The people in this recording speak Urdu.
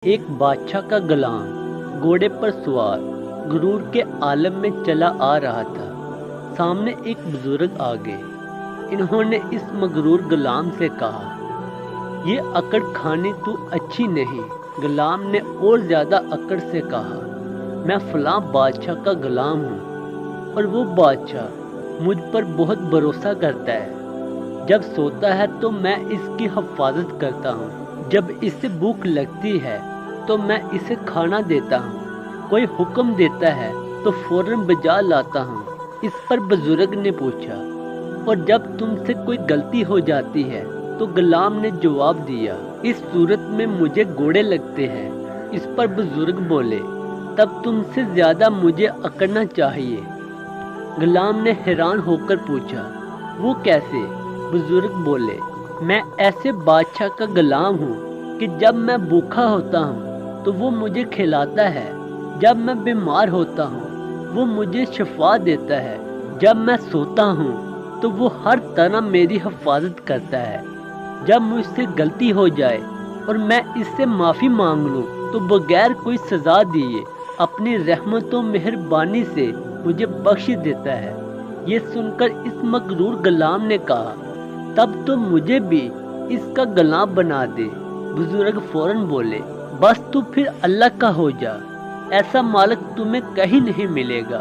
ایک بادشاہ کا غلام گھوڑے پر سوار غرور کے عالم میں چلا آ رہا تھا۔ سامنے ایک بزرگ آ گئے۔ انہوں نے اس مغرور غلام سے کہا، یہ اکڑ کھانی تو اچھی نہیں۔ غلام نے اور زیادہ اکڑ سے کہا، میں فلاں بادشاہ کا غلام ہوں اور وہ بادشاہ مجھ پر بہت بھروسہ کرتا ہے۔ جب سوتا ہے تو میں اس کی حفاظت کرتا ہوں، جب اسے بھوک لگتی ہے تو میں اسے کھانا دیتا ہوں، کوئی حکم دیتا ہے تو فوراً بجا لاتا ہوں۔ اس پر بزرگ نے پوچھا، اور جب تم سے کوئی غلطی ہو جاتی ہے؟ تو غلام نے جواب دیا، اس صورت میں مجھے گھوڑے لگتے ہیں۔ اس پر بزرگ بولے، تب تم سے زیادہ مجھے اکڑنا چاہیے۔ غلام نے حیران ہو کر پوچھا، وہ کیسے؟ بزرگ بولے، میں ایسے بادشاہ کا غلام ہوں کہ جب میں بھوکا ہوتا ہوں تو وہ مجھے کھلاتا ہے، جب میں بیمار ہوتا ہوں وہ مجھے شفا دیتا ہے، جب میں سوتا ہوں تو وہ ہر طرح میری حفاظت کرتا ہے۔ جب مجھ سے غلطی ہو جائے اور میں اس سے معافی مانگ لوں تو بغیر کوئی سزا دیے اپنی رحمت و مہربانی سے مجھے بخش دیتا ہے۔ یہ سن کر اس مغرور غلام نے کہا، تب تو مجھے بھی اس کا غلام بنا دے۔ بزرگ فوراً بولے، بس تو پھر اللہ کا ہو جا، ایسا مالک تمہیں کہیں نہیں ملے گا۔